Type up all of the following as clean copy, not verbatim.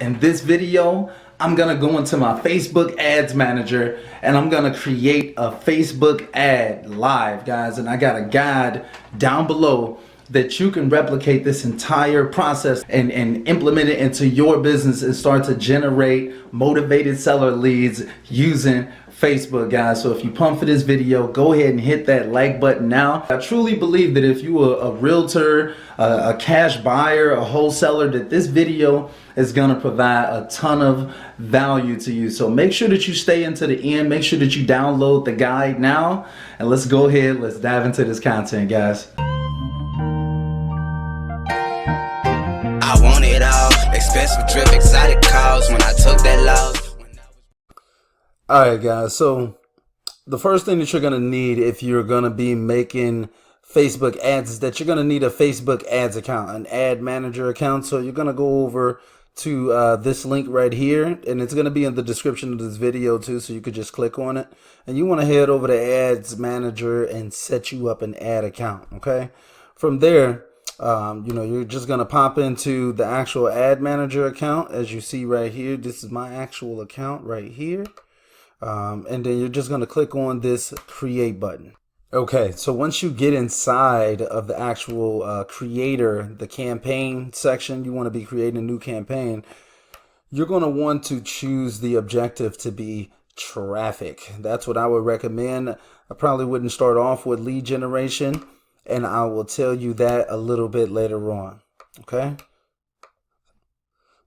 in this video, I'm gonna go into my Facebook ads manager and I'm gonna create a Facebook ad live, guys. And I got a guide down below that you can replicate this entire process and implement it into your business and start to generate motivated seller leads using Facebook, guys. So if you pumped for this video, go ahead and hit that like button now. I truly believe that if you are a realtor, a cash buyer, a wholesaler, that this video is going to provide a ton of value to you. So make sure that you stay into the end. Make sure that you download the guide now. And let's go ahead. Let's dive into this content, guys. I want it all. Expensive trip, exotic cars. When I took that loss. Alright guys, so the first thing that you're going to need if you're going to be making Facebook ads is that you're going to need a Facebook ads account, an ad manager account. So you're going to go over to this link right here, and it's going to be in the description of this video too, so you could just click on it. And you want to head over to ads manager and set you up an ad account, okay? From there, you're just going to pop into the actual ad manager account. As you see right here, this is my actual account right here. And then you're just going to click on this create button. Okay, so once you get inside of the actual creator, the campaign section, you want to be creating a new campaign, you're going to want to choose the objective to be traffic. That's what I would recommend. I probably wouldn't start off with lead generation, and I will tell you that a little bit later on. Okay.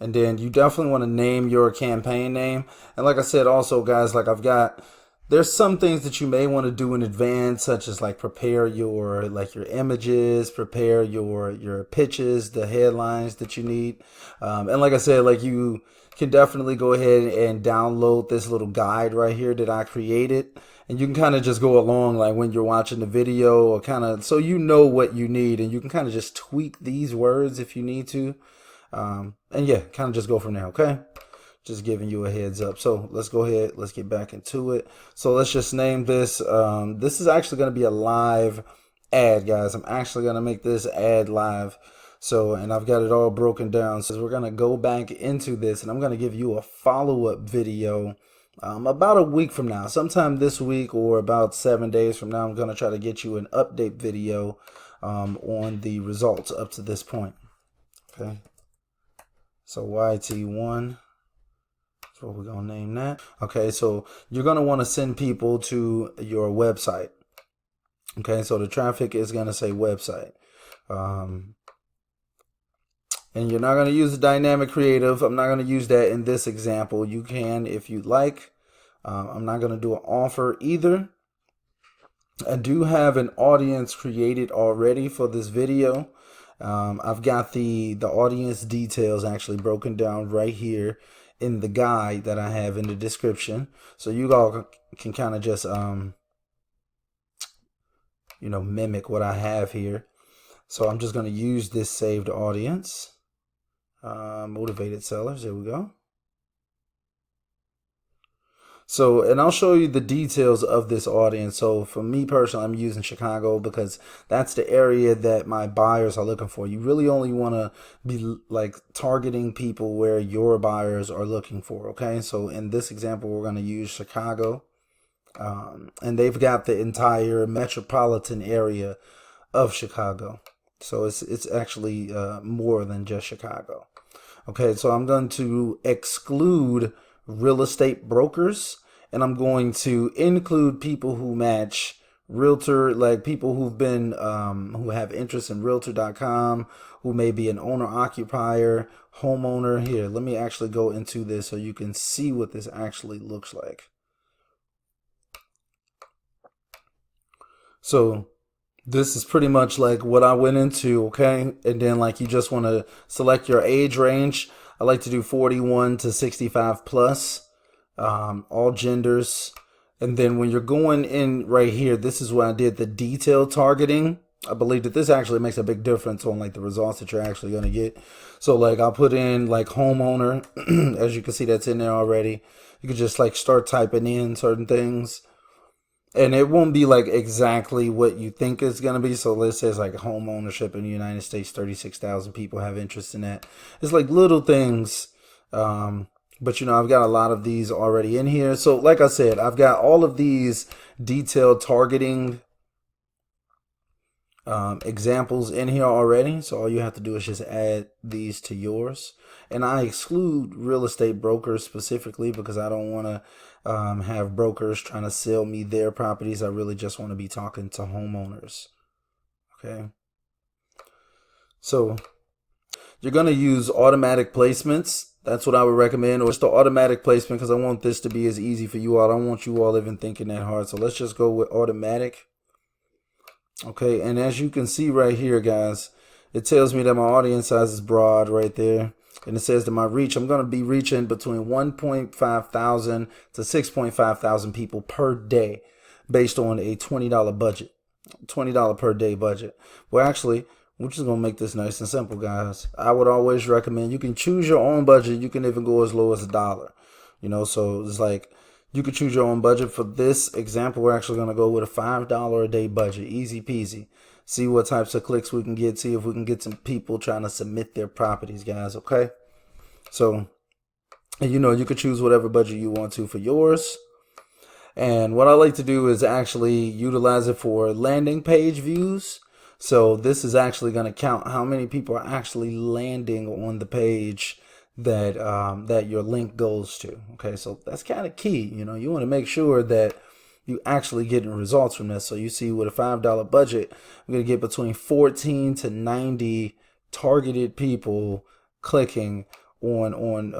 And then you definitely want to name your campaign name. And like I said, also guys, like there's some things that you may want to do in advance, such as like prepare your images, prepare your pitches, the headlines that you need. And like I said, like you can definitely go ahead and download this little guide right here that I created. And you can kind of just go along like when you're watching the video, or kind of so you know what you need, and you can kind of just tweak these words if you need to. And yeah, kind of just go from there, okay? Just giving you a heads up. So let's go ahead, let's get back into it. So let's just name this, this is actually going to be a live ad, guys. I'm actually going to make this ad live. So, and I've got it all broken down. So we're going to go back into this, and I'm going to give you a follow-up video about a week from now, sometime this week or about 7 days from now. I'm going to try to get you an update video on the results up to this point, okay? So YT1, that's what we're going to name that. Okay, so you're going to want to send people to your website. Okay, so the traffic is going to say website. And you're not going to use the dynamic creative. I'm not going to use that in this example. You can if you'd like. I'm not going to do an offer either. I do have an audience created already for this video. I've got the audience details actually broken down right here in the guide that I have in the description. So you all can kind of just, mimic what I have here. So I'm just going to use this saved audience, motivated sellers. There we go. So, and I'll show you the details of this audience. So for me personally, I'm using Chicago because that's the area that my buyers are looking for. You really only want to be like targeting people where your buyers are looking for. Okay. So in this example, we're going to use Chicago, and they've got the entire metropolitan area of Chicago. So it's actually more than just Chicago. Okay. So I'm going to exclude real estate brokers, and I'm going to include people who match realtor, like people who've been who have interest in realtor.com, who may be an owner occupier, homeowner. Here, let me actually go into this so you can see what this actually looks like. So this is pretty much like what I went into, okay? And then like you just want to select your age range. I like to do 41 to 65 plus, all genders. And then when you're going in right here, this is where I did the detailed targeting. I believe that this actually makes a big difference on like the results that you're actually going to get. So like I'll put in like homeowner, as you can see, that's in there already. You can just like start typing in certain things. And it won't be like exactly what you think it's going to be. So let's say it's like home ownership in the United States, 36,000 people have interest in that. It's like little things But I've got a lot of these already in here. So like I said, I've got all of these detailed targeting examples in here already. So all you have to do is just add these to yours. And I exclude real estate brokers specifically because I don't want to have brokers trying to sell me their properties. I really just want to be talking to homeowners. Okay. So you're going to use automatic placements. That's what I would recommend, or just the automatic placement, because I want this to be as easy for you all. I don't want you all even thinking that hard. So let's just go with automatic. Okay, and as you can see right here, guys, it tells me that my audience size is broad right there. And it says that my reach, I'm going to be reaching between 1.5 thousand to 6.5 thousand people per day based on a $20 budget, $20 per day budget. Well, actually, we're just going to make this nice and simple, guys. I would always recommend you can choose your own budget. You can even go as low as $1. So it's like you could choose your own budget. For this example, we're actually going to go with a $5 a day budget. Easy peasy. See what types of clicks we can get. See if we can get some people trying to submit their properties, guys. Okay. So, you could choose whatever budget you want to for yours. And what I like to do is actually utilize it for landing page views. So this is actually going to count how many people are actually landing on the page that that your link goes to. Okay, so that's kind of key. You want to make sure that you actually getting results from this. So you see, with a $5 budget, I'm going to get between 14 to 90 targeted people clicking on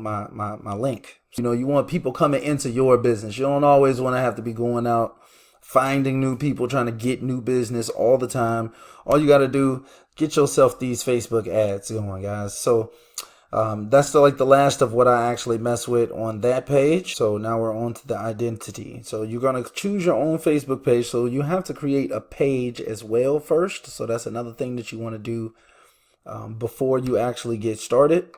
my link. You want people coming into your business. You don't always want to have to be going out finding new people, trying to get new business all the time. All you got to do, get yourself these Facebook ads going, guys. So that's the last of what I actually mess with on that page. So now we're on to the identity. So you're going to choose your own Facebook page. So you have to create a page as well first. So that's another thing that you want to do before you actually get started.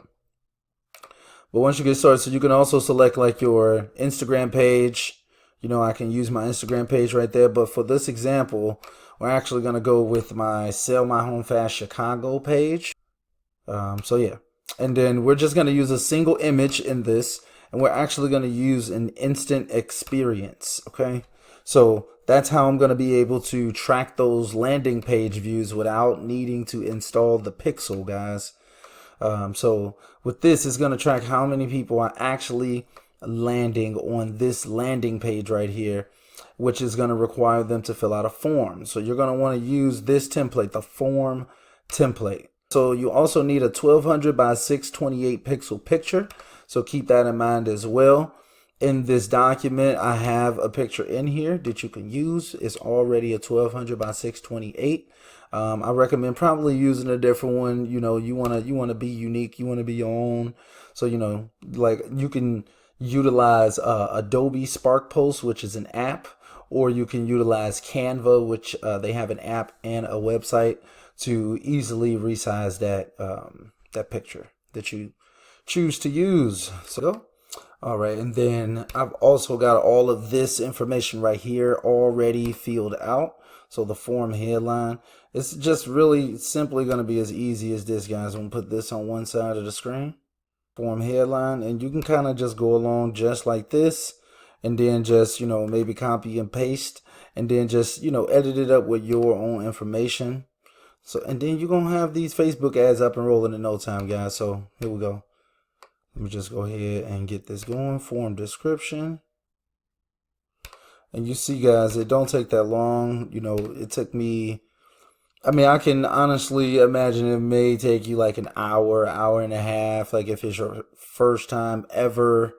But once you get started, so you can also select like your Instagram page. I can use my Instagram page right there. But for this example, we're actually going to go with my Sell My Home Fast Chicago page. So yeah. And then we're just going to use a single image in this. And we're actually going to use an instant experience. Okay. So that's how I'm going to be able to track those landing page views without needing to install the pixel, guys. So with this, it's going to track how many people are actually landing on this landing page right here, which is going to require them to fill out a form. So you're going to want to use this template, the form template. So you also need a 1200 by 628 pixel picture. So keep that in mind as well. In this document, I have a picture in here that you can use. It's already a 1200 by 628. I recommend probably using a different one. You want to be unique. You want to be your own. So, like you can utilize Adobe Spark Post, which is an app, or you can utilize Canva, which they have an app and a website to easily resize that picture that you choose to use. So, all right, and then I've also got all of this information right here already filled out. So the form headline, it's just really simply going to be as easy as this, guys. I'm going to put this on one side of the screen. Form headline, and you can kind of just go along just like this, and then just maybe copy and paste, and then just edit it up with your own information. So, and then you're gonna have these Facebook ads up and rolling in no time, guys. So here we go. Let me just go ahead and get this going. Form description, and you see, guys, it don't take that long. It took me, I can honestly imagine it may take you like an hour, hour and a half, like if it's your first time ever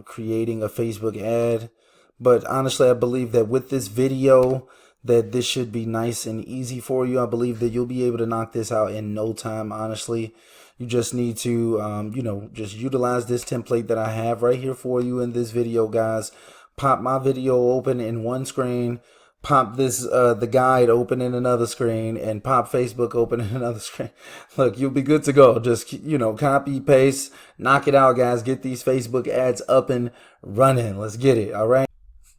creating a Facebook ad. But honestly, I believe that with this video, that this should be nice and easy for you. I believe that you'll be able to knock this out in no time, honestly. You just need to, just utilize this template that I have right here for you in this video, guys. Pop my video open in one screen. Pop this, the guide open in another screen, and pop Facebook open in another screen. Look, you'll be good to go. Just, copy, paste, knock it out, guys. Get these Facebook ads up and running. Let's get it. All right.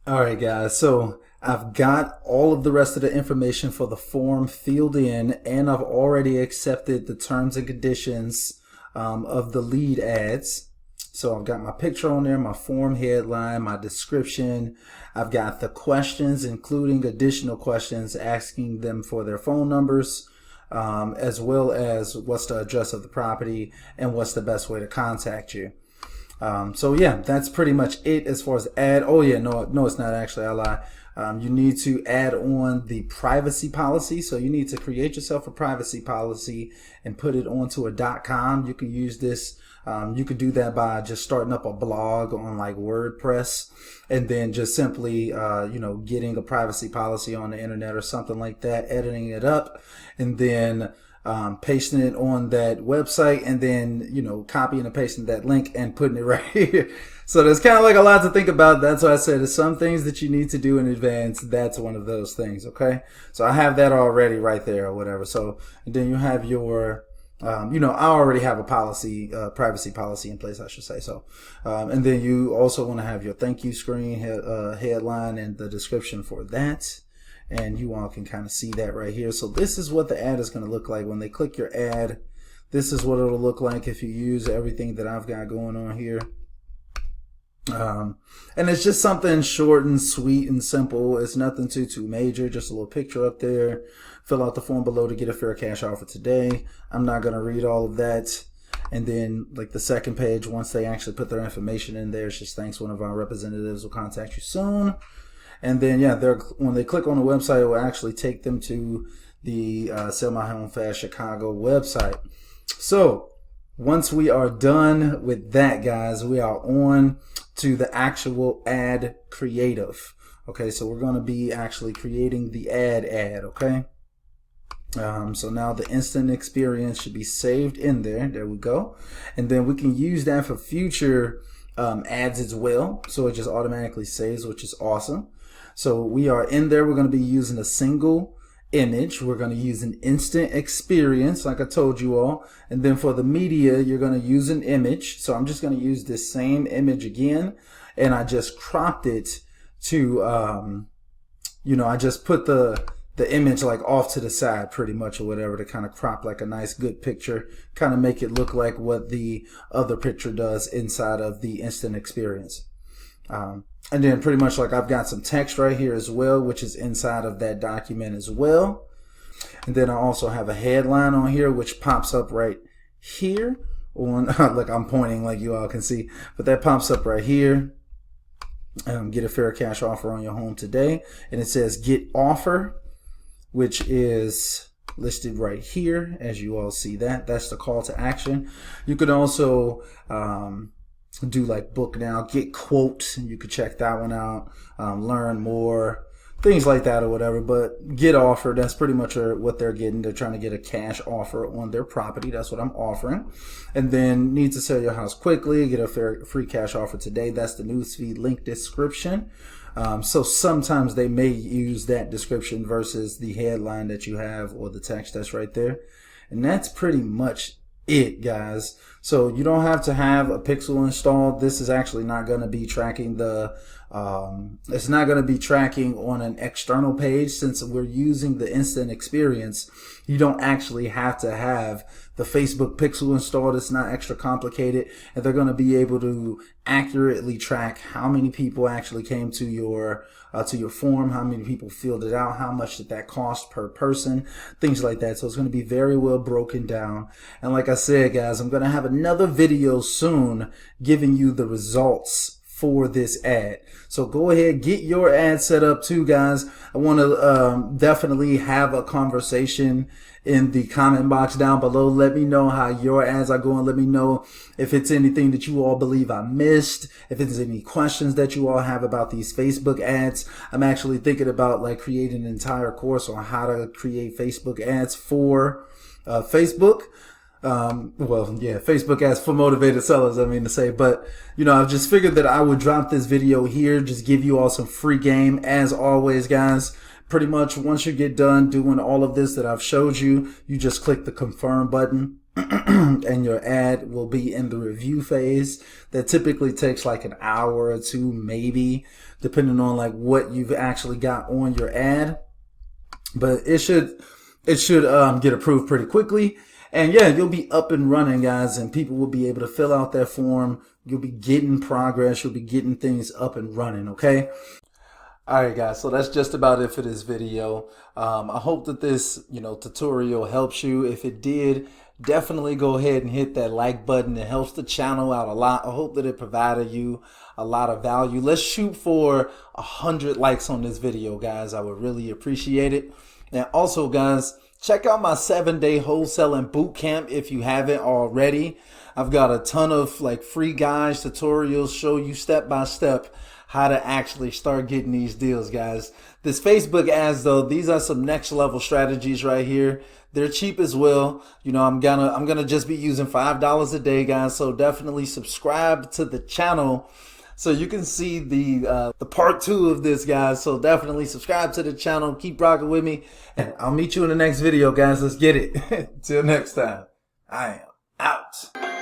All right, guys. So I've got all of the rest of the information for the form filled in, and I've already accepted the terms and conditions of the lead ads. So I've got my picture on there, my form headline, my description. I've got the questions, including additional questions, asking them for their phone numbers, as well as what's the address of the property and what's the best way to contact you. So yeah, that's pretty much it as far as ad. Oh yeah, no, it's not actually. I lie. You need to add on the privacy policy. So you need to create yourself a privacy policy and put it onto a .com. You can use this. You could do that by just starting up a blog on like WordPress, and then just simply, getting a privacy policy on the internet or something like that, editing it up, and then pasting it on that website, and then, copying and pasting that link and putting it right here. So there's kind of like a lot to think about. That's why I said there's some things that you need to do in advance. That's one of those things. Okay. So I have that already right there or whatever. So and then you have your, I already have a policy, privacy policy in place, I should say. So, and then you also want to have your thank you screen, headline, and the description for that. And you all can kind of see that right here. So this is what the ad is going to look like when they click your ad. This is what it'll look like if you use everything that I've got going on here. And it's just something short and sweet and simple. It's nothing too major. Just a little picture up there. Fill out the form below to get a fair cash offer today. I'm not going to read all of that. And then like the second page, once they actually put their information in there, it's just thanks, one of our representatives will contact you soon. And then when they click on the website, it will actually take them to the Sell My Home Fast Chicago website. So once we are done with that, guys, we are on to the actual ad creative. Okay, so we're going to be actually creating the ad, okay? So now the instant experience should be saved in there. There we go. And then we can use that for future ads as well. So it just automatically saves, which is awesome. So we are in there. We're going to be using a single image. We're going to use an instant experience, like I told you all. And then for the media, you're going to use an image. So I'm just going to use this same image again, and I just cropped it to, I just put the image like off to the side pretty much or whatever to kind of crop like a nice good picture, kind of make it look like what the other picture does inside of the instant experience. And then pretty much like I've got some text right here as well, which is inside of that document as well. And then I also have a headline on here, which pops up right here on, like I'm pointing like you all can see, but that pops up right here. Get a fair cash offer on your home today. And it says get offer, which is listed right here. As you all see that's the call to action. You could also, do like book now, get quote. You could check that one out, learn more, things like that or whatever. But get offer, that's pretty much what they're getting. They're trying to get a cash offer on their property. That's what I'm offering. And then need to sell your house quickly, get a free cash offer today. That's the newsfeed link description. So sometimes they may use that description versus the headline that you have or the text that's right there. And that's pretty much it, guys. So you don't have to have a pixel installed. This is actually not going to be tracking it's not going to be tracking on an external page. Since we're using the instant experience, you don't actually have to have the Facebook pixel installed. It's not extra complicated, and they're going to be able to accurately track how many people actually came to your form, how many people filled it out, how much did that cost per person, things like that. So it's going to be very well broken down. And like I said, guys, I'm going to have another video soon giving you the results for this ad. So go ahead, get your ad set up too, guys. I want to definitely have a conversation in the comment box down below. Let me know how your ads are going. Let me know if it's anything that you all believe I missed, if there's any questions that you all have about these Facebook ads. I'm actually thinking about like creating an entire course on how to create Facebook ads for Facebook. Facebook ads for motivated sellers, I mean to say. But, I've just figured that I would drop this video here, just give you all some free game. As always, guys, pretty much once you get done doing all of this that I've showed you, you just click the confirm button and your ad will be in the review phase. That typically takes like an hour or two, maybe, depending on like what you've actually got on your ad. But it should get approved pretty quickly. And yeah, you'll be up and running, guys, and people will be able to fill out their form. You'll be getting progress. You'll be getting things up and running, okay? All right, guys, so that's just about it for this video. I hope that this, tutorial helps you. If it did, definitely go ahead and hit that like button. It helps the channel out a lot. I hope that it provided you a lot of value. Let's shoot for 100 likes on this video, guys. I would really appreciate it. And also, guys, check out my 7-day wholesaling bootcamp if you haven't already. I've got a ton of free guides, tutorials, show you step by step how to actually start getting these deals, guys. This Facebook ads, though, these are some next level strategies right here. They're cheap as well. I'm gonna just be using $5 a day, guys. So definitely subscribe to the channel so you can see the part 2 of this, guys. So definitely subscribe to the channel. Keep rocking with me, and I'll meet you in the next video, guys. Let's get it. Till next time, I am out.